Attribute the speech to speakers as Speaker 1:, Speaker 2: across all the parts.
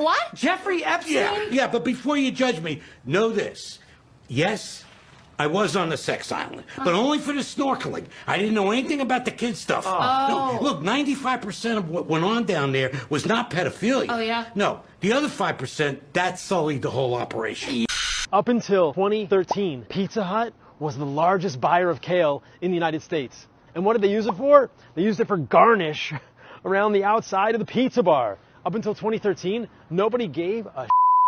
Speaker 1: What?
Speaker 2: Jeffrey Epstein?
Speaker 3: Yeah, but before you judge me, know this. Yes, I was on the sex island, but only for the snorkeling. I didn't know anything about the kid stuff. No, look, 95% of what went on down there was not pedophilia.
Speaker 1: Oh, yeah?
Speaker 3: No, the other 5%, that sullied the whole operation.
Speaker 4: Up until 2013, Pizza Hut was the largest buyer of kale in the United States. And what did they use it for? They used it for garnish around the outside of the pizza bar. Up until 2013, nobody gave a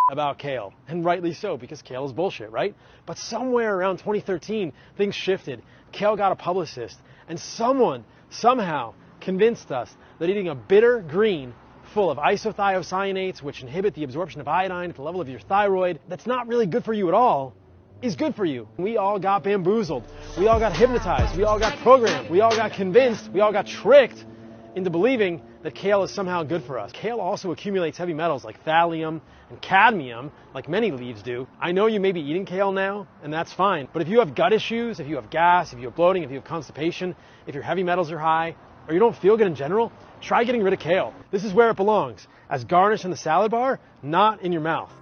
Speaker 4: about kale, and rightly so, because kale is bullshit, right? But somewhere around 2013, things shifted. Kale got a publicist, and someone, somehow, convinced us that eating a bitter green full of isothiocyanates, which inhibit the absorption of iodine at the level of your thyroid, that's not really good for you at all, is good for you. We all got bamboozled. We all got hypnotized. We all got programmed. We all got convinced. We all got tricked into believing that kale is somehow good for us. Kale also accumulates heavy metals like thallium and cadmium, like many leaves do. I know you may be eating kale now, and that's fine. But if you have gut issues, if you have gas, if you have bloating, if you have constipation, if your heavy metals are high, or you don't feel good in general, try getting rid of kale. This is where it belongs, as garnish in the salad bar, not in your mouth.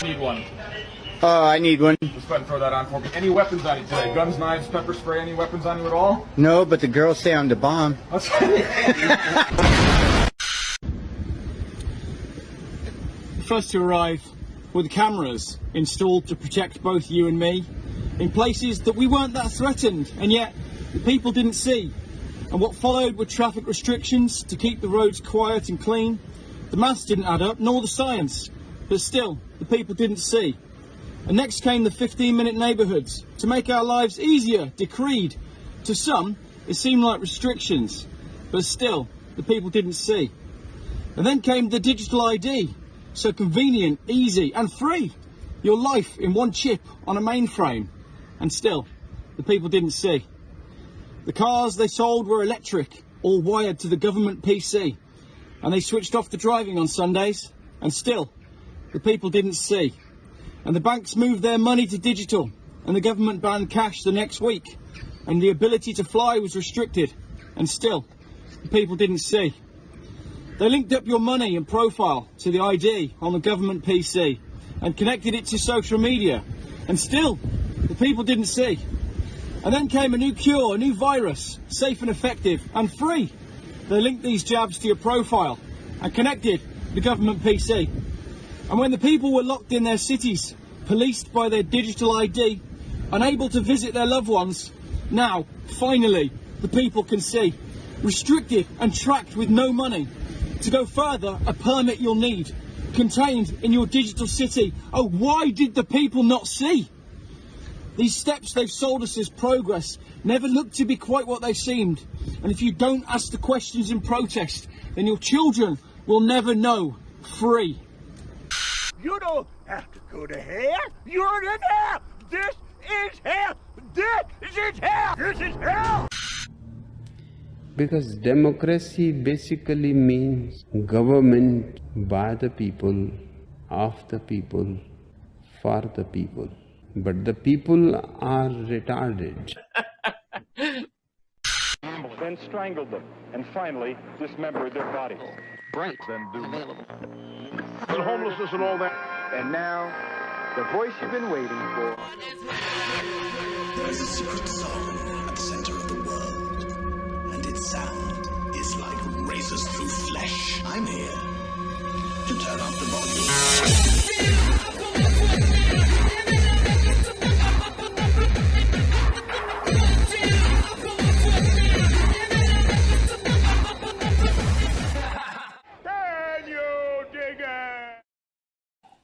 Speaker 5: Need one.
Speaker 6: I need one.
Speaker 5: Let's go ahead and throw that on for me. Any weapons on you today? Guns, knives, pepper spray, any weapons on you at all?
Speaker 6: No, but the girls say I'm the bomb.
Speaker 7: First to arrive were the cameras installed to protect both you and me in places that we weren't that threatened, and yet the people didn't see. And what followed were traffic restrictions to keep the roads quiet and clean. The maths didn't add up, nor the science, but still, the people didn't see. And next came the 15-minute neighbourhoods to make our lives easier, decreed. To some, it seemed like restrictions, but still, the people didn't see. And then came the digital ID, so convenient, easy and free. Your life in one chip on a mainframe, and still, the people didn't see. The cars they sold were electric, all wired to the government PC, and they switched off the driving on Sundays, and still, the people didn't see. And the banks moved their money to digital, and the government banned cash the next week, and the ability to fly was restricted, and still, the people didn't see. They linked up your money and profile to the ID on the government PC, and connected it to social media, and still, the people didn't see. And then came a new cure, a new virus, safe and effective, and free. They linked these jabs to your profile, and connected the government PC. And when the people were locked in their cities, policed by their digital ID, unable to visit their loved ones, now, finally, the people can see. Restricted and tracked with no money. To go further, a permit you'll need, contained in your digital city. Oh, why did the people not see? These steps they've sold us as progress never looked to be quite what they seemed. And if you don't ask the questions in protest, then your children will never know. Free.
Speaker 8: You don't have to go to hell. You're in hell. This is hell. This is hell. This is hell.
Speaker 9: Because democracy basically means government by the people, of the people, for the people. But the people are retarded.
Speaker 10: Then strangled them, and finally dismembered their bodies.
Speaker 11: Right.
Speaker 10: Then
Speaker 11: available.
Speaker 10: And homelessness and all that.
Speaker 6: And now, the voice you've been waiting for.
Speaker 12: There is a secret song at the center of the world, and its sound is like razors through flesh. I'm here to turn up the volume.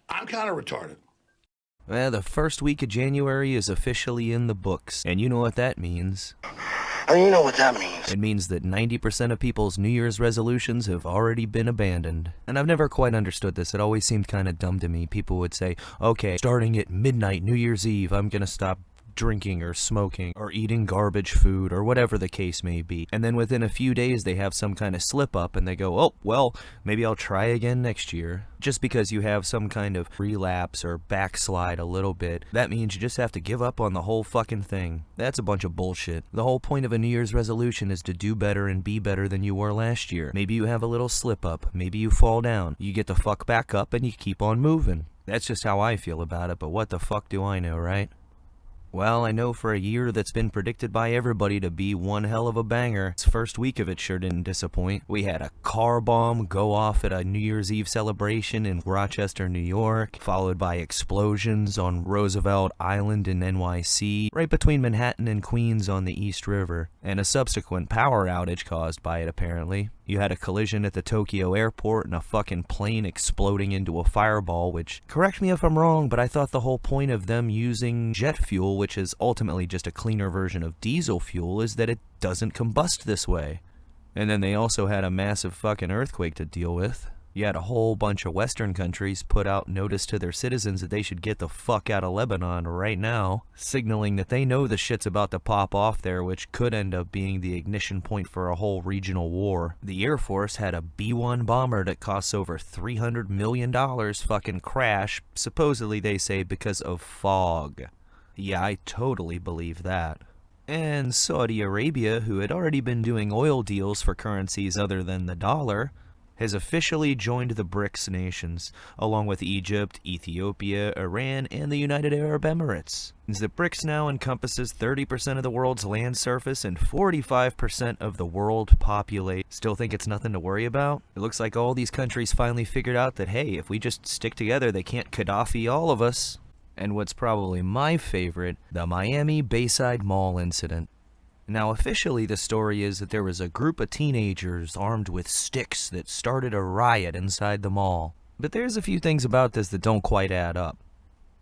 Speaker 3: I'm kind of retarded.
Speaker 13: Well, the first week of January is officially in the books, and you know what that means.
Speaker 3: And you know what that means.
Speaker 13: It means that 90% of people's New Year's resolutions have already been abandoned. And I've never quite understood this. It always seemed kind of dumb to me. People would say, okay, starting at midnight New Year's Eve, I'm gonna stop drinking or smoking or eating garbage food or whatever the case may be. And then within a few days they have some kind of slip up and they go, oh, well, maybe I'll try again next year. Just because you have some kind of relapse or backslide a little bit, that means you just have to give up on the whole fucking thing. That's a bunch of bullshit. The whole point of a New Year's resolution is to do better and be better than you were last year. Maybe you have a little slip up, maybe you fall down, you get the fuck back up and you keep on moving. That's just how I feel about it, but what the fuck do I know, right? Well, I know for a year that's been predicted by everybody to be one hell of a banger. Its first week of it sure didn't disappoint. We had a car bomb go off at a New Year's Eve celebration in Rochester, New York, followed by explosions on Roosevelt Island in NYC, right between Manhattan and Queens on the East River, and a subsequent power outage caused by it apparently. You had a collision at the Tokyo airport and a fucking plane exploding into a fireball, which, correct me if I'm wrong, but I thought the whole point of them using jet fuel, which is ultimately just a cleaner version of diesel fuel, is that it doesn't combust this way. And then they also had a massive fucking earthquake to deal with. You had a whole bunch of Western countries put out notice to their citizens that they should get the fuck out of Lebanon right now, signaling that they know the shit's about to pop off there, which could end up being the ignition point for a whole regional war. The Air Force had a B-1 bomber that costs over $300 million fucking crash, supposedly they say because of fog. Yeah, I totally believe that. And Saudi Arabia, who had already been doing oil deals for currencies other than the dollar, has officially joined the BRICS nations, along with Egypt, Ethiopia, Iran, and the United Arab Emirates. The BRICS now encompasses 30% of the world's land surface and 45% of the world population. Still think it's nothing to worry about? It looks like all these countries finally figured out that, hey, if we just stick together, they can't Gaddafi all of us. And what's probably my favorite, the Miami Bayside Mall incident. Now, officially, the story is that there was a group of teenagers armed with sticks that started a riot inside the mall. But there's a few things about this that don't quite add up.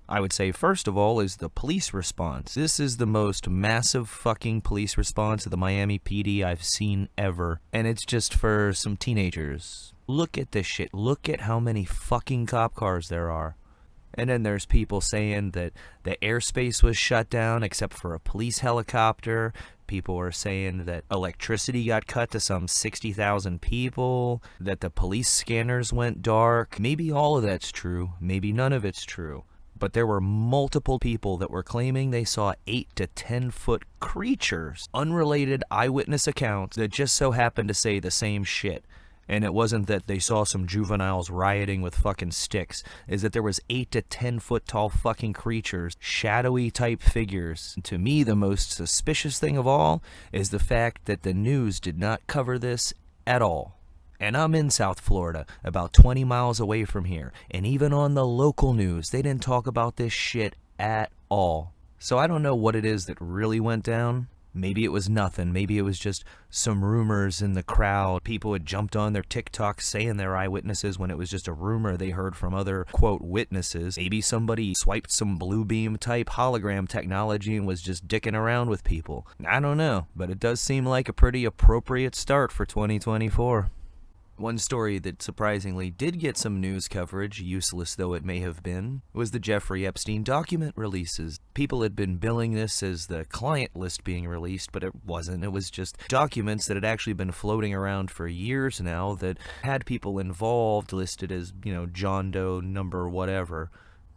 Speaker 13: I would say, first of all, is the police response. This is the most massive fucking police response of the Miami PD I've seen ever. And it's just for some teenagers. Look at this shit. Look at how many fucking cop cars there are. And then there's people saying that the airspace was shut down except for a police helicopter. People are saying that electricity got cut to some 60,000 people, that the police scanners went dark. Maybe all of that's true, maybe none of it's true. But there were multiple people that were claiming they saw 8 to 10 foot creatures, unrelated eyewitness accounts that just so happened to say the same shit. And it wasn't that they saw some juveniles rioting with fucking sticks, is that there was 8 to 10 foot tall fucking creatures, shadowy type figures. To me, the most suspicious thing of all is the fact that the news did not cover this at all. And I'm in South Florida, about 20 miles away from here, and even on the local news, they didn't talk about this shit at all. So I don't know what it is that really went down. Maybe it was nothing. Maybe it was just some rumors in the crowd. People had jumped on their TikTok saying they're eyewitnesses when it was just a rumor they heard from other, quote, witnesses. Maybe somebody swiped some Bluebeam type hologram technology and was just dicking around with people. I don't know, but it does seem like a pretty appropriate start for 2024. One story that surprisingly did get some news coverage, useless though it may have been, was the Jeffrey Epstein document releases. People had been billing this as the client list being released, but it wasn't. It was just documents that had actually been floating around for years now that had people involved listed as, John Doe number whatever.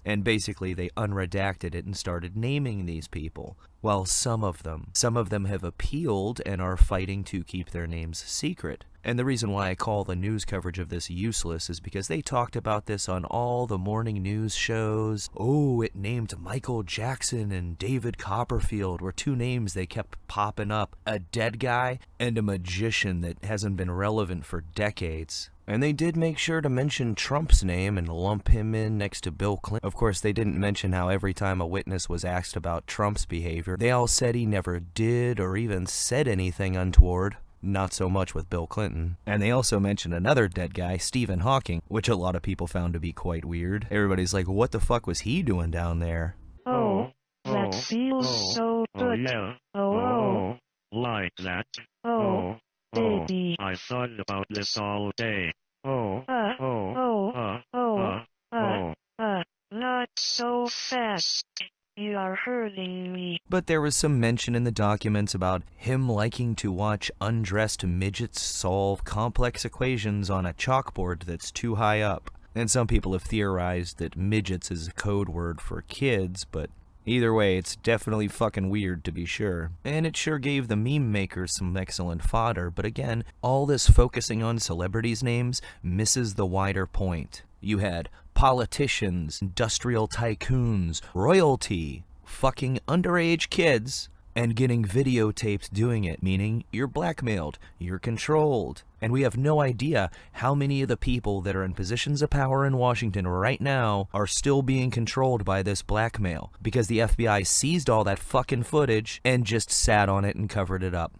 Speaker 13: And basically they unredacted it and started naming these people. Well, some of them have appealed and are fighting to keep their names secret. And the reason why I call the news coverage of this useless is because they talked about this on all the morning news shows. Oh, it named Michael Jackson and David Copperfield were two names they kept popping up. A dead guy and a magician that hasn't been relevant for decades. And they did make sure to mention Trump's name and lump him in next to Bill Clinton. Of course, they didn't mention how every time a witness was asked about Trump's behavior, they all said he never did or even said anything untoward. Not so much with Bill Clinton. And they also mentioned another dead guy, Stephen Hawking, which a lot of people found to be quite weird. Everybody's like, what the fuck was he doing down there?
Speaker 1: Oh, that feels so good.
Speaker 2: Yeah.
Speaker 1: Oh,
Speaker 2: Like that.
Speaker 1: oh, baby.
Speaker 2: I thought about this all day.
Speaker 1: Not so fast. You are hurting me.
Speaker 13: But there was some mention in the documents about him liking to watch undressed midgets solve complex equations on a chalkboard that's too high up. And some people have theorized that midgets is a code word for kids, but either way, it's definitely fucking weird to be sure. And it sure gave the meme makers some excellent fodder, but again, all this focusing on celebrities' names misses the wider point. You had politicians, industrial tycoons, royalty, fucking underage kids, and getting videotaped doing it, meaning you're blackmailed, you're controlled. And we have no idea how many of the people that are in positions of power in Washington right now are still being controlled by this blackmail, because the FBI seized all that fucking footage and just sat on it and covered it up.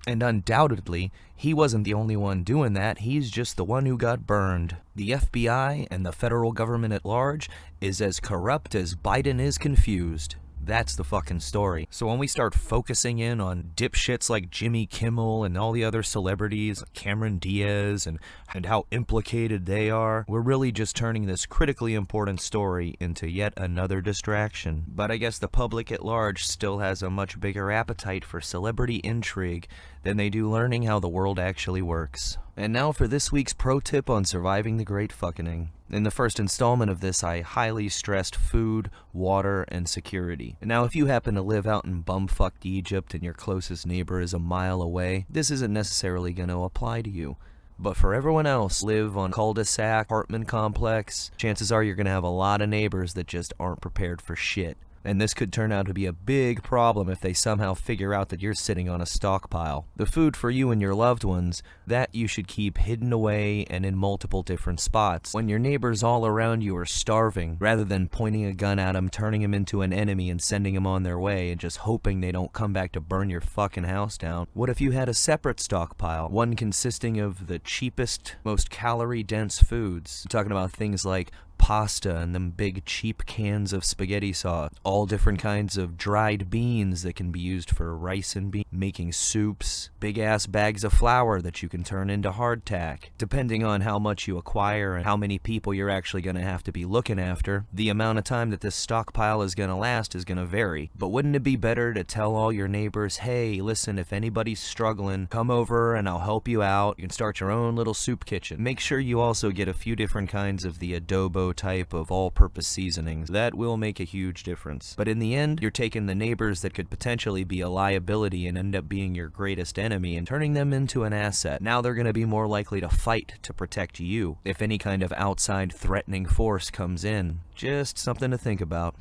Speaker 13: And undoubtedly, he wasn't the only one doing that, he's just the one who got burned. The FBI and the federal government at large is as corrupt as Biden is confused. That's the fucking story. So when we start focusing in on dipshits like Jimmy Kimmel and all the other celebrities, Cameron Diaz, and how implicated they are, we're really just turning this critically important story into yet another distraction. But I guess the public at large still has a much bigger appetite for celebrity intrigue than they do learning how the world actually works. And now for this week's pro tip on surviving the Great Fucking. In the first installment of this, I highly stressed food, water, and security. And now if you happen to live out in bumfucked Egypt and your closest neighbor is a mile away, this isn't necessarily going to apply to you. But for everyone else, live on cul-de-sac, apartment complex, chances are you're going to have a lot of neighbors that just aren't prepared for shit. And this could turn out to be a big problem if they somehow figure out that you're sitting on a stockpile. The food for you and your loved ones, that you should keep hidden away and in multiple different spots. When your neighbors all around you are starving, rather than pointing a gun at them, turning them into an enemy and sending them on their way and just hoping they don't come back to burn your fucking house down, what if you had a separate stockpile, one consisting of the cheapest, most calorie-dense foods? I'm talking about things like pasta and them big cheap cans of spaghetti sauce, all different kinds of dried beans that can be used for rice and beans, making soups, big ass bags of flour that you can turn into hardtack. Depending on how much you acquire and how many people you're actually going to have to be looking after, the amount of time that this stockpile is going to last is going to vary. But wouldn't it be better to tell all your neighbors, hey, listen, if anybody's struggling, come over and I'll help you out. You can start your own little soup kitchen. Make sure you also get a few different kinds of the adobo type of all-purpose seasonings. That will make a huge difference. But in the end, you're taking the neighbors that could potentially be a liability and end up being your greatest enemy and turning them into an asset. Now they're going to be more likely to fight to protect you if any kind of outside threatening force comes in. Just something to think about.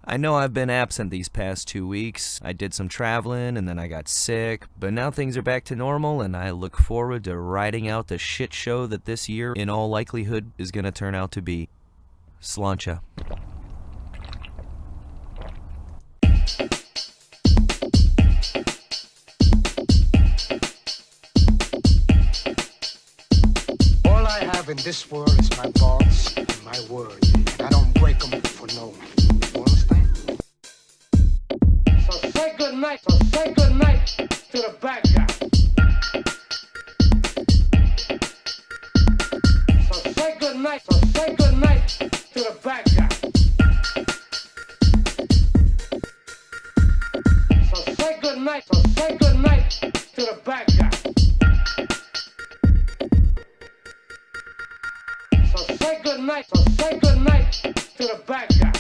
Speaker 13: I know I've been absent these past 2 weeks. I did some traveling and then I got sick, but now things are back to normal and I look forward to riding out the shit show that this year, in all likelihood, is gonna turn out to be. Sláinte.
Speaker 11: All I have in this world is my balls and my word, and I don't break them for no one. Say good night to the bad guy. So say good night to the bad guy. So say good night to the bad guy. So say good night to the bad guy.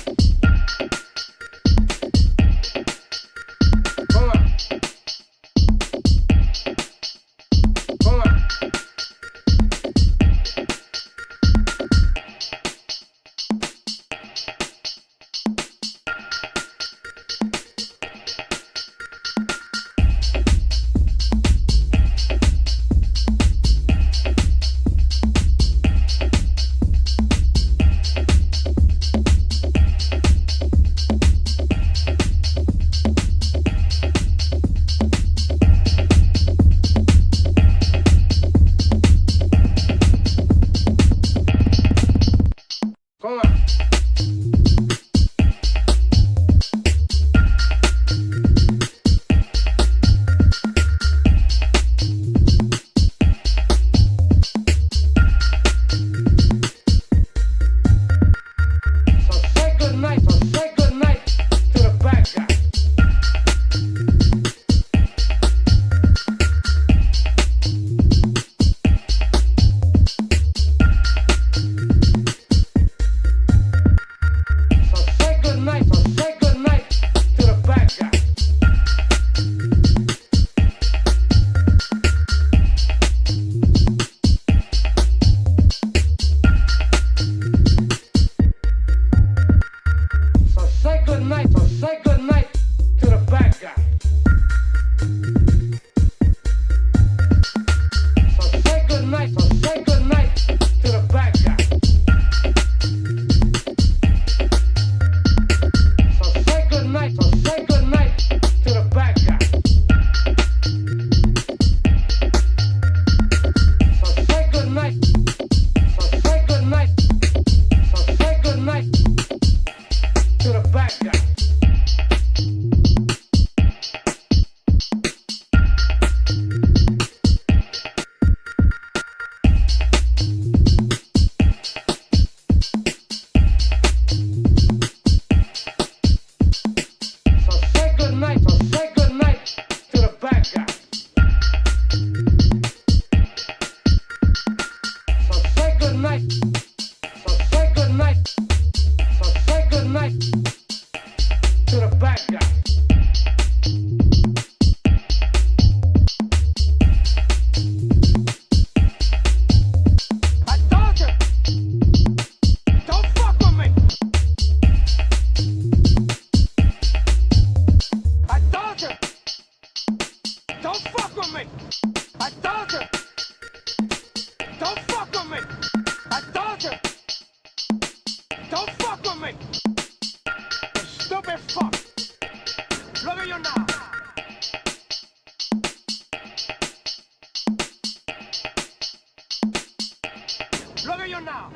Speaker 8: Look at you now.